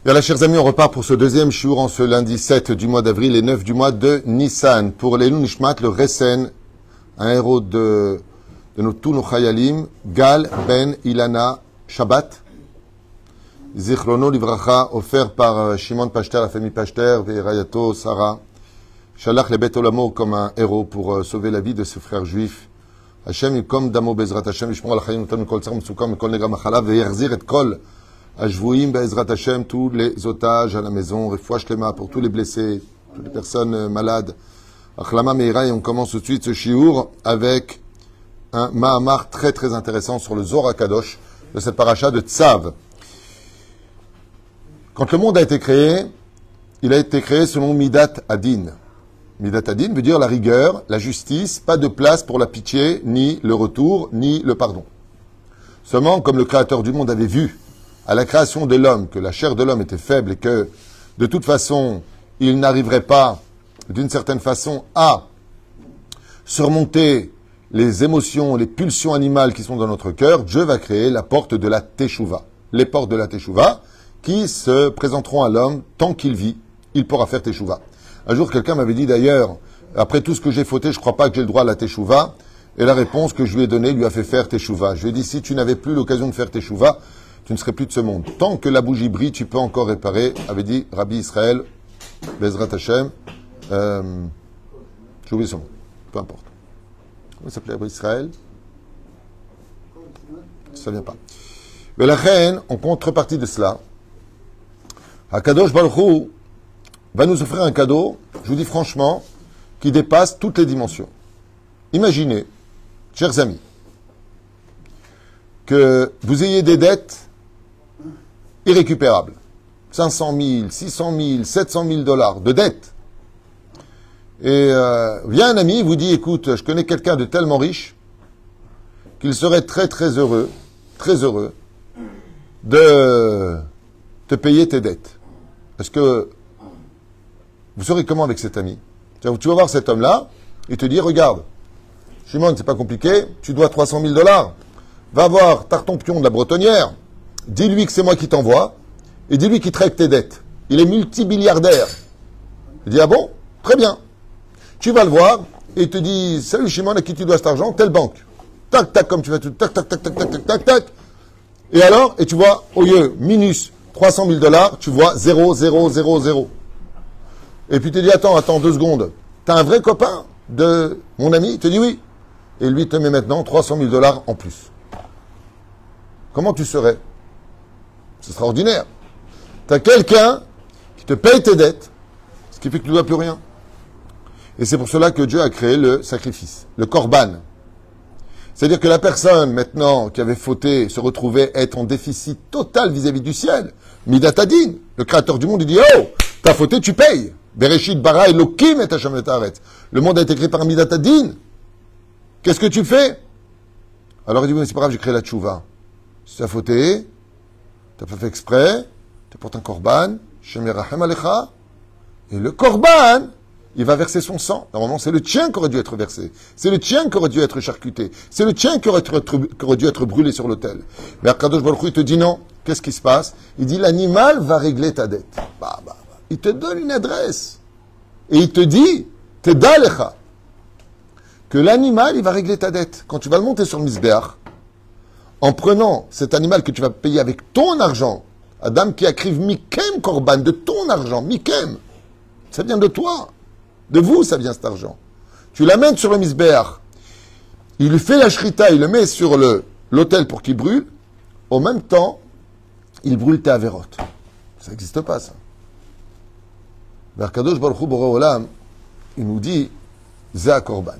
Bien là, chers amis, on repart pour ce deuxième shiur en ce lundi 7 du mois d'avril et 9 du mois de Nissan. Pour les Nishmat, le Resen, un héros de tous nos Chayalim, Gal Ben Ilana Shabbat, Zichrono Livracha, offert par Shimon Pachter, la famille Pachter, Ve'erayato Sarah, Shalach le Bet Olamo comme un héros pour sauver la vie de ses frères juifs. Hashem, comme Damo Bezrat Hashem, Yishmor al-Chayim, Notan Kol Tzar Mtsukam, Kol Negra Machala, Ve'yerzir et Kol. Ajvouim, Be'ezrat Hashem, tous les otages à la maison, Refoua Shlema pour tous les blessés, toutes les personnes malades. Achlama Meira, et on commence tout de suite ce shiur avec un Mahamar très très intéressant sur le Zohar HaKadosh de cette paracha de Tzav. Quand le monde a été créé, il a été créé selon Midat Adin. Midat Adin veut dire la rigueur, la justice, pas de place pour la pitié, ni le retour, ni le pardon. Seulement, comme le Créateur du monde avait vu à la création de l'homme, que la chair de l'homme était faible et que, de toute façon, il n'arriverait pas, d'une certaine façon, à surmonter les émotions, les pulsions animales qui sont dans notre cœur, Dieu va créer la porte de la Teshuvah. Les portes de la Teshuvah qui se présenteront à l'homme tant qu'il vit, il pourra faire Teshuvah. Un jour, quelqu'un m'avait dit d'ailleurs, après tout ce que j'ai fauté, je ne crois pas que j'ai le droit à la Teshuvah. Et la réponse que je lui ai donnée lui a fait faire Teshuvah. Je lui ai dit, si tu n'avais plus l'occasion de faire Teshuvah, tu ne serais plus de ce monde. Tant que la bougie brille, tu peux encore réparer, avait dit Rabbi Israël, Bezrat Hashem, j'ai oublié son nom, peu importe. Comment il s'appelait Rabbi Israël? Ça ne vient pas. Mais la reine, en contrepartie de cela, HaKadosh Baruch Hu va nous offrir un cadeau, je vous dis franchement, qui dépasse toutes les dimensions. Imaginez, chers amis, que vous ayez des dettes irrécupérables. 500 000, 600 000, 700 000 dollars de dettes. Et vient un ami, vous dit, écoute, je connais quelqu'un de tellement riche qu'il serait très heureux de te payer tes dettes. Est-ce que vous saurez comment avec cet ami? Tu vas voir cet homme-là, il te dit, regarde, Shimon, c'est pas compliqué, tu dois 300 000 dollars. Va voir Tartampion de la Bretonnière, dis-lui que c'est moi qui t'envoie, et dis-lui qu'il traite tes dettes. Il est multimilliardaire. Il dit, ah bon? Très bien. Tu vas le voir, et il te dit, salut Shimon, à qui tu dois cet argent? Telle banque. Tac, tac, comme tu fais tout, tac, tac, tac, tac, tac, tac, tac, tac. Et alors, et tu vois, au lieu, minus 300 000 dollars, tu vois 0, 0, 0, 0. Et puis tu te dis, attends 2 secondes. T'as un vrai copain de mon ami? Il te dit oui. Et lui te met maintenant 300 000 dollars en plus. Comment tu serais? Ce sera ordinaire. Tu as quelqu'un qui te paye tes dettes, ce qui fait que tu ne dois plus rien. Et c'est pour cela que Dieu a créé le sacrifice, le korban. C'est-à-dire que la personne, maintenant, qui avait fauté, se retrouvait être en déficit total vis-à-vis du ciel. Midat Adin, le créateur du monde, il dit, oh, t'as fauté, tu payes. Bereshit bara Elokim et Hashem etaretz. Le monde a été créé par Midat Adin. Qu'est-ce que tu fais? Alors il dit, oui, mais c'est pas grave, j'ai créé la tchouva. Si tu as fauté, tu n'as pas fait exprès, tu apportes un korban, Shem Yerachem Alecha, et le korban, il va verser son sang. Normalement, c'est le tien qui aurait dû être versé. C'est le tien qui aurait dû être charcuté. C'est le tien qui aurait dû être brûlé sur l'autel. Mais Akadosh Baruch Hu, il te dit non. Qu'est-ce qui se passe? Il dit, l'animal va régler ta dette. Il te donne une adresse. Et il te dit, Teda Lecha, que l'animal, il va régler ta dette. Quand tu vas le monter sur le Mizbeach, en prenant cet animal que tu vas payer avec ton argent, Adam qui akrive Mikem Korban, de ton argent, Mikem, ça vient de toi. De vous, ça vient cet argent. Tu l'amènes sur le Mizbeach. Il lui fait la shrita, il le met sur l'autel pour qu'il brûle. Au même temps, il brûle tes avérotes. Ça n'existe pas, ça. Kadosh Baruch Hu Boré Olam, il nous dit, Zéa Korban.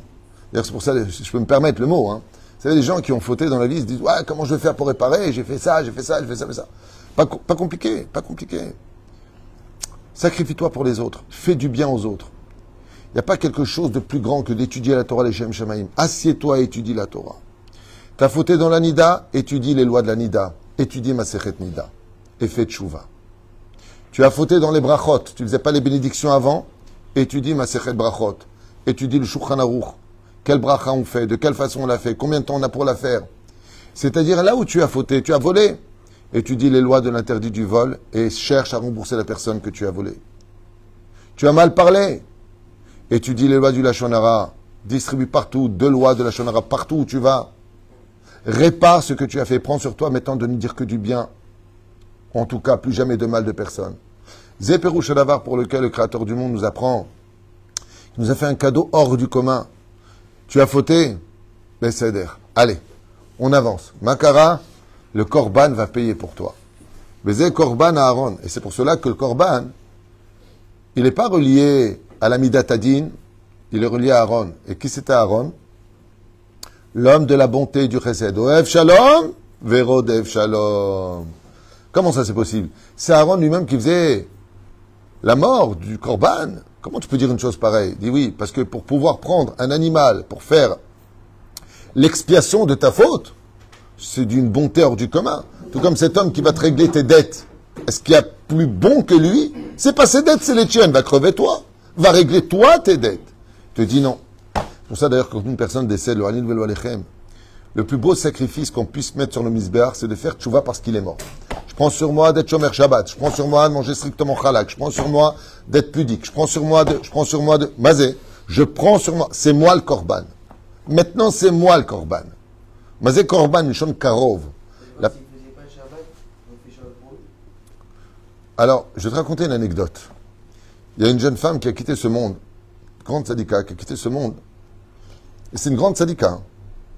D'ailleurs, c'est pour ça que je peux me permettre le mot. Vous savez, les gens qui ont fauté dans la vie, ils se disent, ouais, comment je vais faire pour réparer? J'ai fait ça, j'ai fait ça, j'ai fait ça, j'ai fait ça. Pas compliqué, pas compliqué. Sacrifie-toi pour les autres. Fais du bien aux autres. Il n'y a pas quelque chose de plus grand que d'étudier la Torah, les Shem Shamaim. Assieds-toi et étudie la Torah. Tu as fauté dans la Nida, étudie les lois de la Nida. Étudie Masechet Nida. Et fais Tchouva. Tu as fauté dans les brachot. Tu ne faisais pas les bénédictions avant. Étudie Masechet Brachot. Étudie le Shulchan Aruch. Quel bracha on fait? De quelle façon on l'a fait? Combien de temps on a pour la faire? C'est-à-dire là où tu as fauté, tu as volé. étudie les lois de l'interdit du vol et cherche à rembourser la personne que tu as volée. Tu as mal parlé, étudie les lois du Lachon Hara, distribue partout 2 lois de Lachon Hara partout où tu vas. Répare ce que tu as fait, prends sur toi maintenant de ne dire que du bien. En tout cas, plus jamais de mal de personne. Zéperouche Davar pour lequel le Créateur du monde nous apprend, il nous a fait un cadeau hors du commun. Tu as fauté, Besséder. Allez, on avance. Makara, le Korban va payer pour toi. Bézé Korban à Aaron. Et c'est pour cela que le Korban, il n'est pas relié à la Midat Hadin, il est relié à Aaron. Et qui c'était Aaron? L'homme de la bonté du Chesed. Oev Shalom, Verodev Shalom. Comment ça c'est possible? C'est Aaron lui-même qui faisait la mort du Korban. Comment tu peux dire une chose pareille? Dis oui, parce que pour pouvoir prendre un animal pour faire l'expiation de ta faute, c'est d'une bonté hors du commun. Tout comme cet homme qui va te régler tes dettes. Est-ce qu'il y a plus bon que lui? C'est pas ses dettes, c'est les tiennes. Va crever toi. Va régler toi tes dettes. Je te dis non. C'est pour ça d'ailleurs quand une personne décède, le plus beau sacrifice qu'on puisse mettre sur le misbéar, c'est de faire tchouva parce qu'il est mort. Je prends sur moi d'être shomer Shabbat. Je prends sur moi de manger strictement halak. Je prends sur moi d'être pudique. Je prends sur moi de mazé. Je prends sur moi. C'est moi le korban. Maintenant, c'est moi le korban. Mazé korban, une chon karov. Alors, je vais te raconter une anecdote. Il y a une jeune femme qui a quitté ce monde. Grande sadika, qui a quitté ce monde. Et c'est une grande sadika.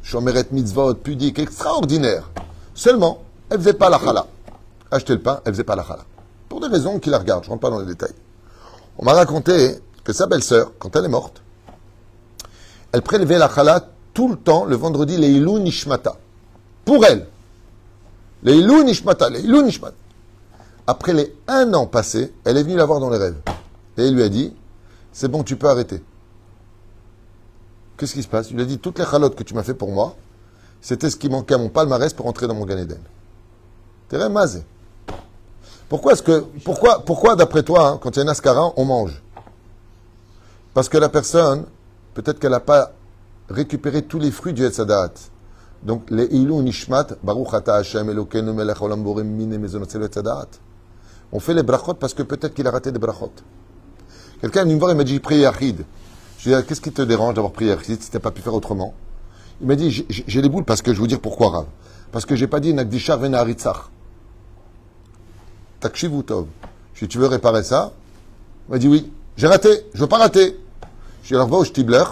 Shomeret mitzvot, pudique, extraordinaire. Seulement, elle faisait pas la chala. Acheter le pain, elle faisait pas la chala. Pour des raisons qui la regardent, je rentre pas dans les détails. On m'a raconté que sa belle-sœur, quand elle est morte, elle prélevait la chala tout le temps, le vendredi, Leilou Nishmata. Pour elle. Leilou Nishmata, Leilou Nishmata. Après les 1 an passés, elle est venue la voir dans les rêves. Et il lui a dit, c'est bon, tu peux arrêter. Qu'est-ce qui se passe? Il lui a dit, toutes les chalotes que tu m'as fait pour moi, c'était ce qui manquait à mon palmarès pour entrer dans mon Gan Eden. T'es remazé. Pourquoi d'après toi, hein, quand il y a un ascara, on mange? Parce que la personne, peut-être qu'elle n'a pas récupéré tous les fruits du Etzadat. Donc, les ilou nishmat, baruch ata Hashem Elokeinu melech olam borem mine mezonot selo Etzadat. On fait les brachot parce que peut-être qu'il a raté des brachot. Quelqu'un est venu me voir et m'a dit, priez Yachid. Je lui ai dit, qu'est-ce qui te dérange d'avoir prié Yachid si tu n'as pas pu faire autrement? Il m'a dit, j'ai les boules parce que je vais vous dire pourquoi, Rav. Parce que j'ai pas dit Nagdishar vena haritzach. Takshivu tov. Je lui ai dit, tu veux réparer ça? Il m'a dit oui. J'ai raté, je veux pas rater. Je lui ai dit, alors va au Shtibler.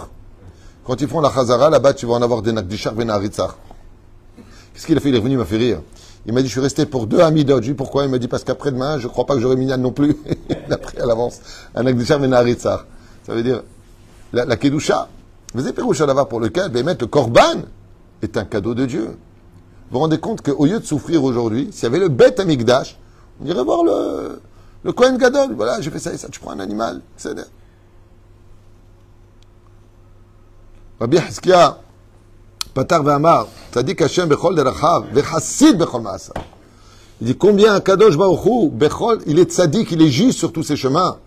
Quand ils font la Chazara, là-bas, tu vas en avoir des Nagdishar vena haritzach. Qu'est-ce qu'il a fait? Il est revenu, il m'a fait rire. Il m'a dit, je suis resté pour 2 amidot. Je lui ai dit, pourquoi? Il m'a dit, parce qu'après-demain, je crois pas que j'aurai minyan non plus. Il a pris à l'avance un Nagdishar vena haritzach. Ça veut dire, la Kedusha. Vous avez Péroucha là-bas pour lequel, le Korban est un cadeau de Dieu. Vous vous rendez compte qu'au lieu de souffrir aujourd'hui, s'il y avait le Beth Amikdash, on irait voir le Kohen Gadol. Voilà, j'ai fait ça et ça. Tu prends un animal, c'est Rabbi Hizkia, Patar Ve'amar, Tzadik Hashem Bechol Derachav, Vechassid Bechol Maasa. Il dit combien Kadosh Baruch Hu, Bechol, il est tzadik, il est juste sur tous ses chemins,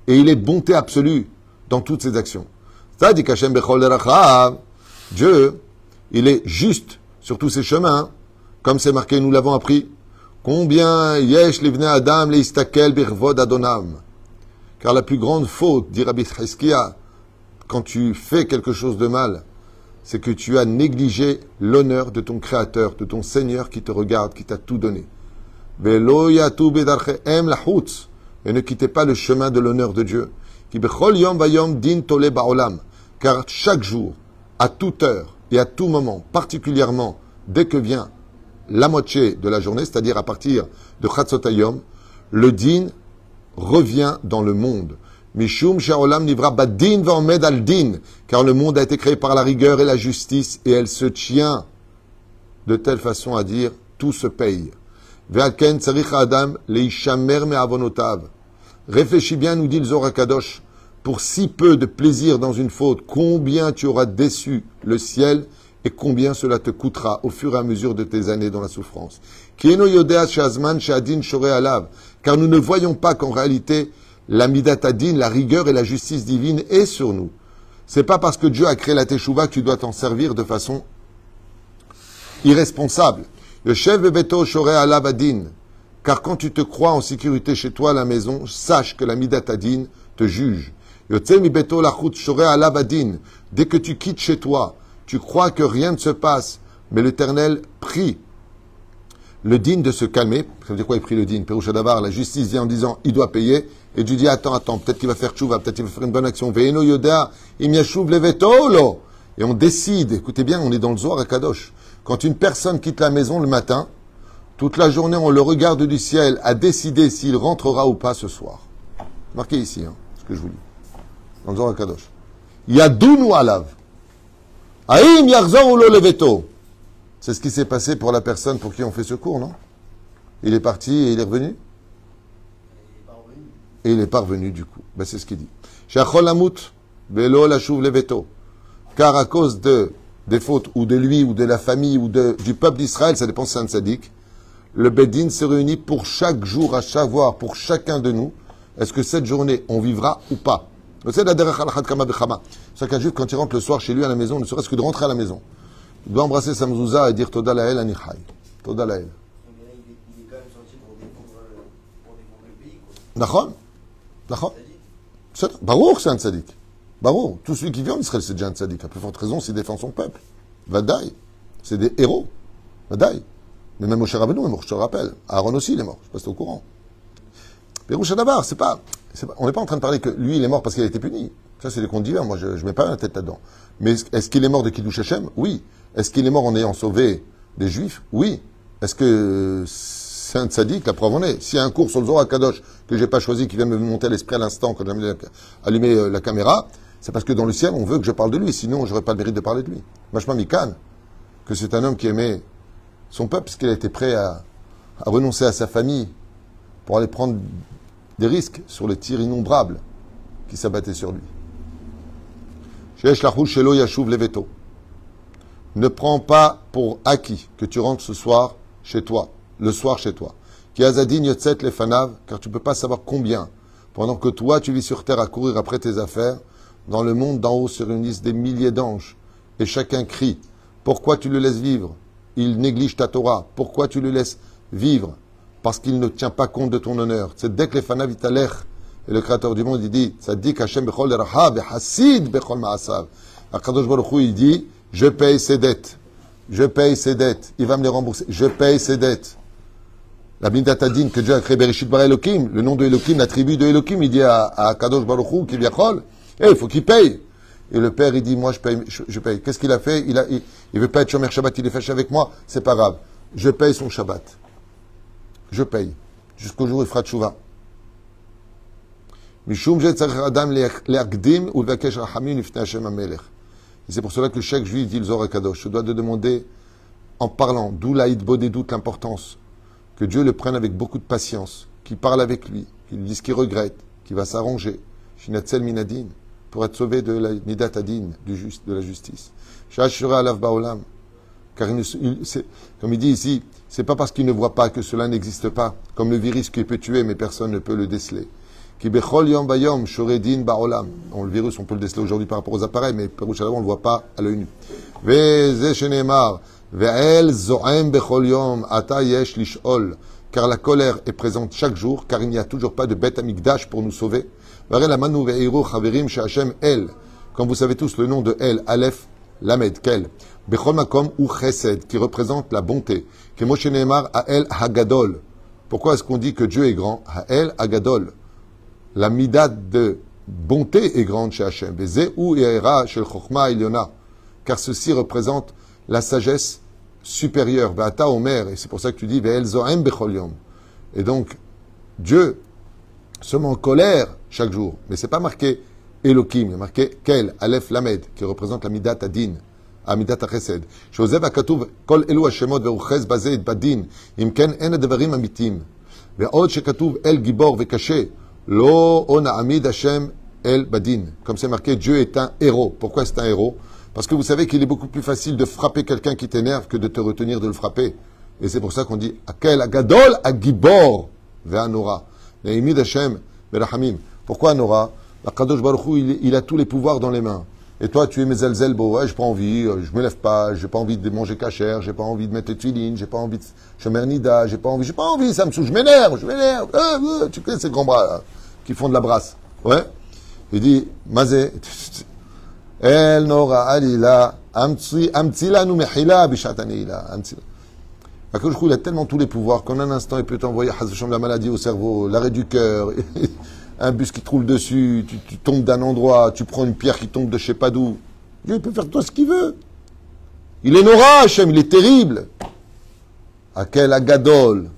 et il est de bonté absolue dans toutes ses actions. Tzadik Hashem Bechol Derachav, Dieu, il est juste sur tous ses chemins, comme c'est marqué, nous l'avons appris. Combien yesh livnei adam leistakel birvod adonam. Car la plus grande faute, dit Rabbi Hizkia, quand tu fais quelque chose de mal, c'est que tu as négligé l'honneur de ton Créateur, de ton Seigneur qui te regarde, qui t'a tout donné. Velo yatu bedarchehem lahutz. Et ne quittez pas le chemin de l'honneur de Dieu. Ki bechol yom vayom din tole ba'olam. Car chaque jour, à toute heure et à tout moment, particulièrement dès que vient la moitié de la journée, c'est-à-dire à partir de Chatzotayom, le din revient dans le monde. Mishum sha'olam nivra badin va'omed al din, car le monde a été créé par la rigueur et la justice, et elle se tient de telle façon à dire, tout se paye. Ve'alken tzarich adam leishamer me'avonotav. Réfléchis bien, nous dit le Zohar Kadosh, pour si peu de plaisir dans une faute, combien tu auras déçu le ciel et combien cela te coûtera au fur et à mesure de tes années dans la souffrance. Car nous ne voyons pas qu'en réalité, la midat adin, la rigueur et la justice divine est sur nous. C'est pas parce que Dieu a créé la teshuva que tu dois t'en servir de façon irresponsable. Yoshev bebeto shorei alav adin. Car quand tu te crois en sécurité chez toi à la maison, sache que la midat adin te juge. Yotze mi beto lachut shorei alav adin. Dès que tu quittes chez toi, tu crois que rien ne se passe, mais l'Éternel prie le digne de se calmer. Ça veut dire quoi, il prie le digne? Péroucha Davar, la justice vient en disant, il doit payer. Et tu dis, attends, peut-être qu'il va faire tchouva, peut-être qu'il va faire une bonne action. Ve'eno yoda, im yashuv leveto lo. Et on décide, écoutez bien, on est dans le Zohar à Kadosh. Quand une personne quitte la maison le matin, toute la journée, on le regarde du ciel à décider s'il rentrera ou pas ce soir. Marquez ici, ce que je vous dis. Dans le Zohar à Kadosh. Yadounu alav. Aïm yarzor ou lo leveto. C'est ce qui s'est passé pour la personne pour qui on fait ce cours, non? Il est parti et il est revenu? Et il n'est pas revenu du coup. Ben, c'est ce qu'il dit. Shachol amut, velo lashuv leveto. Car à cause des fautes, ou de lui, ou de la famille, ou du peuple d'Israël, ça dépend si c'est un tzaddik, le Bedin se réunit pour chaque jour, à savoir, pour chacun de nous, est-ce que cette journée, on vivra ou pas? C'est la derech al-had kama bechama. C'est qu'un juif, quand il rentre le soir chez lui à la maison, ne serait-ce que de rentrer à la maison, il doit embrasser sa mezouza et dire Toda lael anichai. Toda lael. Il est quand même sorti pour défendre le pays, quoi. Nachon? Nachon? Barour, c'est un tzaddik. Barour. Tout celui qui vit en Israël, c'est déjà un tzaddik. À plus forte raison, s'il défend son peuple. Vadaï. C'est des héros. Vadaï. Mais même Moshe Rabbeinu est mort, je te le rappelle. Aaron aussi, il est mort. Je sais pas si t'es au courant. Péroucha Davar, on n'est pas en train de parler que lui, il est mort parce qu'il a été puni. Ça, c'est des comptes divers. Moi, je ne mets pas la tête là-dedans. Mais est-ce qu'il est mort de Kiddush Hashem? Oui. Est-ce qu'il est mort en ayant sauvé des Juifs? Oui. Est-ce que c'est un tzaddik? La preuve en est. S'il y a un cours sur le Zohar Kadosh que j'ai pas choisi, qui vient me monter à l'esprit à l'instant quand j'ai allumé la caméra, c'est parce que dans le ciel, on veut que je parle de lui. Sinon, j'aurais pas le mérite de parler de lui. Vachement Mikan, que c'est un homme qui aimait son peuple, parce qu'il a été prêt à renoncer à sa famille pour aller prendre des risques sur les tirs innombrables qui s'abattaient sur lui. Sheesh lachut shelo yashuv leveto. Ne prends pas pour acquis que tu rentres ce soir chez toi, le soir chez toi. Ki azadin yotzet lefanav, car tu ne peux pas savoir combien, pendant que toi tu vis sur terre à courir après tes affaires, dans le monde d'en haut se réunissent des milliers d'anges, et chacun crie. Pourquoi tu le laisses vivre? Il néglige ta Torah. Pourquoi tu le laisses vivre? Parce qu'il ne tient pas compte de ton honneur. C'est dès que lefanav italech, et le Créateur du monde, il dit, Tzadik Hashem bechol rahav et hasid bechol ma'asav. Akadosh Baruch Hu, il dit, je paye ses dettes. Je paye ses dettes. Il va me les rembourser. Je paye ses dettes. La Midat Adin que Dieu a créé Bereshit bara Elohim, le nom de Elohim, la tribu de Elohim, il dit à Kadosh Baruch Hu, qui viachol, il faut qu'il paye. Et le père, il dit, moi, je paye. Qu'est-ce qu'il a fait? Il veut pas être Shomer Shabbat, il est fâché avec moi. C'est pas grave. Je paye son Shabbat. Je paye. Jusqu'au jour où il fera tchouva. Mishum Jetzach Adam le'akdim ou levakesh rahamim lifnei Hashem hamelech. Et c'est pour cela que chaque juif dit le Zohar Kadosh. Je dois te demander, en parlant, d'où l'Aïd Bodé doute l'importance, que Dieu le prenne avec beaucoup de patience, qu'il parle avec lui, qu'il lui dise qu'il regrette, qu'il va s'arranger, Shinatzel Minadin, pour être sauvé de la Midat Adin, de la justice. Shashura alav baolam. Car comme il dit ici, c'est pas parce qu'il ne voit pas que cela n'existe pas, comme le virus qui peut tuer, mais personne ne peut le déceler. Ki bechol yom bayom shoredin baolam. Le virus, on peut le déceler aujourd'hui par rapport aux appareils, mais Péroucha Davar, on ne le voit pas à l'œil nu. Ve'zeh shenemar, ve'el zo'em bechol yom, ata yesh lish'ol. Car la colère est présente chaque jour, car il n'y a toujours pas de bête amigdash pour nous sauver. Ve'el amanu ve'iru chaverim she'Hashem el. Comme vous savez tous le nom de El, Aleph, Lamed, Kel. Bechol makom ou chesed, qui représente la bonté. Ki Moshe neemar ha'el hagadol. Pourquoi est-ce qu'on dit que Dieu est grand? Ha'el hagadol. La midat de bonté est grande chez Hachem. Car ceci représente la sagesse supérieure. Et c'est pour ça que tu dis et donc, Dieu se met en colère chaque jour. Mais c'est pas marqué Elohim, il est marqué Kel, Aleph, Lamed, qui représente la midat adin, midat achesed. Shosev akatuv kol elu hashemot veruchez bazeh et badin, im ken en advarim amitim. Ve'od shekatuv el gibor ve'kashe. Lo ona amid Hashem el badin. Comme c'est marqué, Dieu est un héros. Pourquoi c'est un héros? Parce que vous savez qu'il est beaucoup plus facile de frapper quelqu'un qui t'énerve que de te retenir de le frapper. Et c'est pour ça qu'on dit Akel agadol agibor ve'anora. Ne'imid Hashem verahamim. Pourquoi anora? La Kadosh Baruch Hu, il a tous les pouvoirs dans les mains. Et toi, tu es mes zelzel, bon, ouais, j'ai pas envie, je me lève pas, j'ai pas envie de manger cachère, j'ai pas envie de mettre les tuilines, j'ai pas envie de chemer nida, j'ai pas envie, ça me saoule, je m'énerve. Tu connais ces grands bras là, qui font de la brasse. Ouais. Il dit, Mazé, El Nora Alila, Amtsila nou mehila, Bishatanila, Amtsila. Il a tellement tous les pouvoirs qu'en un instant, il peut t'envoyer la maladie au cerveau, l'arrêt du cœur, un bus qui te roule dessus, tu tombes d'un endroit, tu prends une pierre qui tombe de je sais pas d'où. Dieu, il peut faire toi ce qu'il veut. Il est Nora, Hachem, il est terrible. Akel Agadol,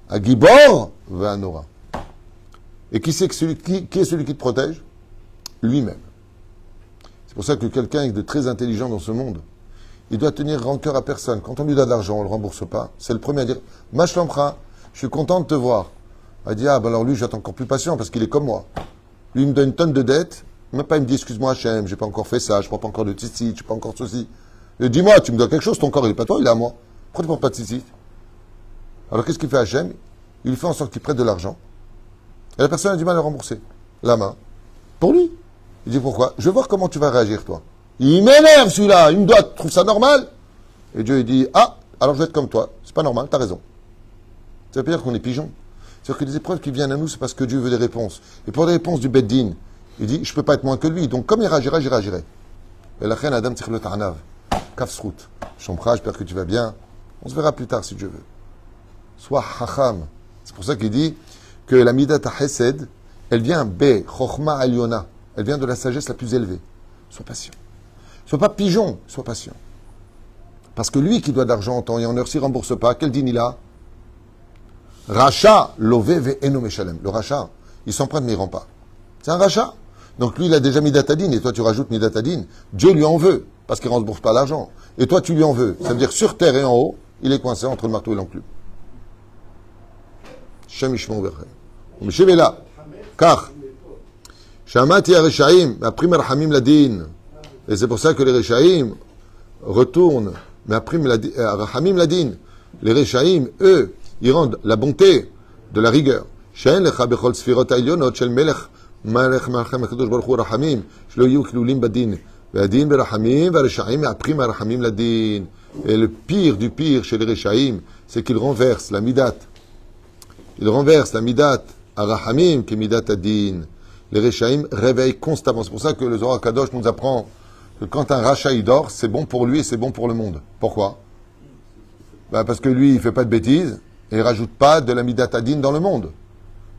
Agibor, va Nora. Et qui est celui qui te protège? Lui-même. C'est pour ça que quelqu'un de très intelligent dans ce monde, il doit tenir rancœur à personne. Quand on lui donne de l'argent, on ne le rembourse pas. C'est le premier à dire « Machlamtra, je suis content de te voir ». Il dit « Ah, ben alors lui, je vais être encore plus patient parce qu'il est comme moi. Lui, il me donne une tonne de dettes. Même pas, il me dit « Excuse-moi, Hachem, j'ai pas encore fait ça, je prends pas encore de tzitzit, je pas encore ceci. » Dis-moi, tu me dois quelque chose, ton corps, il est pas toi, il est à moi. Pourquoi tu ne prends pas de tzitzit? Alors qu'est-ce qu'il fait Hachem? Il fait en sorte qu'il prête de l'argent. Et la personne a du mal à le rembourser. La main. Pour lui. Il dit « Pourquoi? Je vais voir comment tu vas réagir, toi. » Il m'énerve celui-là, il me doit, tu trouves ça normal? Et Dieu il dit, ah, alors je vais être comme toi, c'est pas normal, t'as raison. Ça veut pas dire qu'on est pigeon. C'est-à-dire que les épreuves qui viennent à nous, c'est parce que Dieu veut des réponses. Et pour les réponses du Beddin, il dit, je peux pas être moins que lui, donc comme il réagira, j'y réagirai. Et la reine Adam tire le tarnav, kafsrout, Chompra, j'espère que tu vas bien, on se verra plus tard si Dieu veut. Sois hacham. C'est pour ça qu'il dit que la midat hesed, elle vient be, chochma aliona, elle vient de la sagesse la plus élevée. Sois patient. Sois pas pigeon, sois patient. Parce que lui qui doit de l'argent en temps et en heure, s'il ne rembourse pas, quel dîne il a? Racha, lové, ve eno meshalem. Le rachat, il s'emprunte mais il ne rend pas. C'est un rachat. Donc lui, il a déjà mis datadine et toi tu rajoutes mis datadine. Dieu lui en veut parce qu'il ne rembourse pas l'argent. Et toi tu lui en veux. Ça veut dire sur terre et en haut, il est coincé entre le marteau et l'enclume. Shem Ishmon Verchem. Mais chez là, car, Shamati Areshaim, après Marhamim Ladin. Et c'est pour ça que les Rechaïm retournent, mais après Rahamim Ladin, les Rechaïm, eux, ils rendent la bonté de la rigueur. She'en lecha bechol sfirot ha'elyonot shel melech malech malchem hakadosh baruch hu rahamim shelo yiyu klulim badin ve'adin berahamim ve'rechaïm après Rahamim Ladin. Et le pire du pire chez les Rechaïm, c'est qu'ils renversent la midat. Ils renversent la midat à Rahamim qui est midat adin. Les Rechaïm réveillent constamment. C'est pour ça que le Zohar Kadosh nous apprend que quand un rachat il dort, c'est bon pour lui et c'est bon pour le monde. Pourquoi? Parce que lui, il fait pas de bêtises et il rajoute pas de la midatadine dans le monde.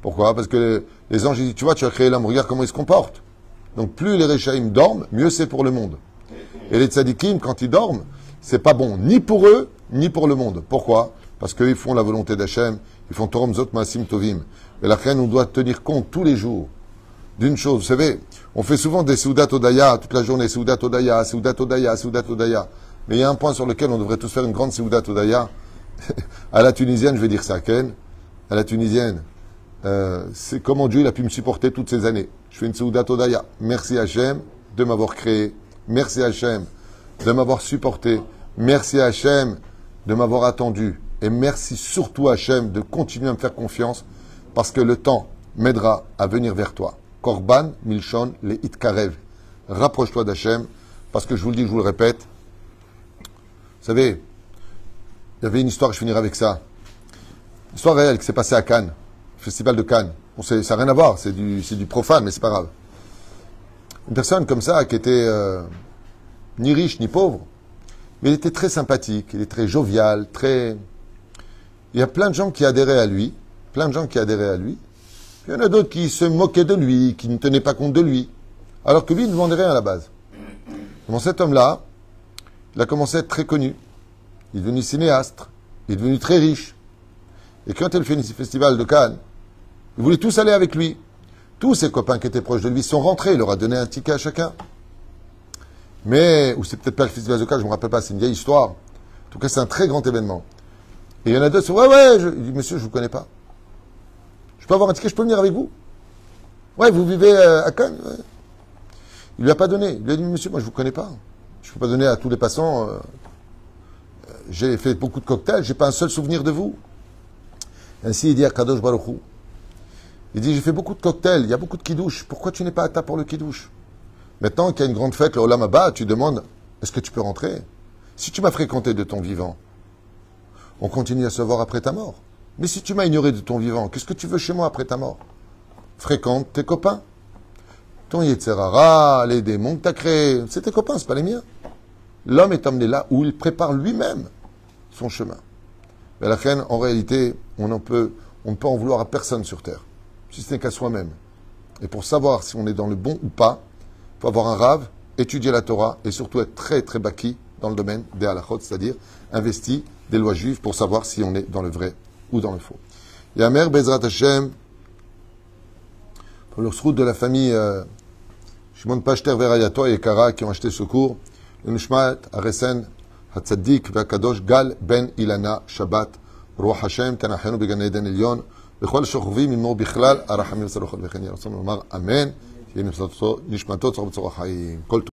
Pourquoi? Parce que les anges, ils disent, tu vois, tu as créé l'homme, regarde comment il se comporte. Donc plus les Rechaïm dorment, mieux c'est pour le monde. Et les tzadikim, quand ils dorment, c'est pas bon ni pour eux, ni pour le monde. Pourquoi? Parce qu'ils font la volonté d'Hachem, ils font Torom Zot Maasim Tovim. Et la reine, on doit tenir compte tous les jours d'une chose. Vous savez, on fait souvent des Seudat Odaya, toute la journée, Seudat Odaya, Seudat Odaya, Seudat Odaya. Mais il y a un point sur lequel on devrait tous faire une grande Seudat Odaya. À la tunisienne, je vais dire ça, Ken. À la tunisienne, c'est comment Dieu il a pu me supporter toutes ces années. Je fais une Seudat Odaya. Merci Hachem de m'avoir créé. Merci Hachem de m'avoir supporté. Merci Hachem de m'avoir attendu. Et merci surtout Hachem de continuer à me faire confiance parce que le temps m'aidera à venir vers toi. Korban, Milchon, les Itkarev. Rapproche-toi d'Hachem, parce que je vous le dis, je vous le répète. Vous savez, il y avait une histoire, je finirai avec ça. Une histoire réelle qui s'est passée à Cannes, le festival de Cannes. Bon, ça n'a rien à voir, c'est du profane, mais c'est pas grave. Une personne comme ça, qui était ni riche ni pauvre, mais il était très sympathique, il est très jovial, très... Il y a plein de gens qui adhéraient à lui, Il y en a d'autres qui se moquaient de lui, qui ne tenaient pas compte de lui, alors que lui ne demandait rien à la base. Bon, cet homme-là, il a commencé à être très connu. Il est devenu cinéaste, il est devenu très riche. Et quand il fait un festival de Cannes, ils voulaient tous aller avec lui. Tous ses copains qui étaient proches de lui sont rentrés, il leur a donné un ticket à chacun. Mais, ou c'est peut-être pas le festival de Cannes, je ne me rappelle pas, c'est une vieille histoire. En tout cas, c'est un très grand événement. Et il y en a d'autres qui disent, ouais, il dit, monsieur, je ne vous connais pas. Je peux avoir un ticket, je peux venir avec vous? Ouais, vous vivez à Cannes? Ouais. Il lui a pas donné. Il lui a dit, monsieur, moi je vous connais pas. Je ne peux pas donner à tous les passants. J'ai fait beaucoup de cocktails, j'ai pas un seul souvenir de vous. Ainsi, il dit à Kadosh Baruch Hu. Il dit, j'ai fait beaucoup de cocktails, il y a beaucoup de kidouche. Pourquoi tu n'es pas à table pour le kidouche? Maintenant qu'il y a une grande fête, le Olam Haba, tu demandes, est-ce que tu peux rentrer? Si tu m'as fréquenté de ton vivant, on continue à se voir après ta mort. Mais si tu m'as ignoré de ton vivant, qu'est-ce que tu veux chez moi après ta mort? Fréquente tes copains. Ton Yetzerara, les démons que tu as créés, c'est tes copains, c'est pas les miens. L'homme est emmené là où il prépare lui-même son chemin. Mais la reine, en réalité, on ne peut en vouloir à personne sur terre, si ce n'est qu'à soi-même. Et pour savoir si on est dans le bon ou pas, il faut avoir un rave, étudier la Torah et surtout être très très baki dans le domaine des halachot, c'est-à-dire investi des lois juives pour savoir si on est dans le vrai ou dans le faux. Yamer Bezrat Hashem, pour le route de la famille Shimon Pachter Verayato et Kara qui ont acheté ce cours, le Nishmat Aresen Hatzadik Vakadosh Gal Ben Ilana Shabbat Ruach Hashem Tanachenu Began Eden Elyon Bechol Shochovim Imo Bichlal Arachamim Sarochot Vecheni Ratzon Lomar Amen. נשמתו צור בצור החיים.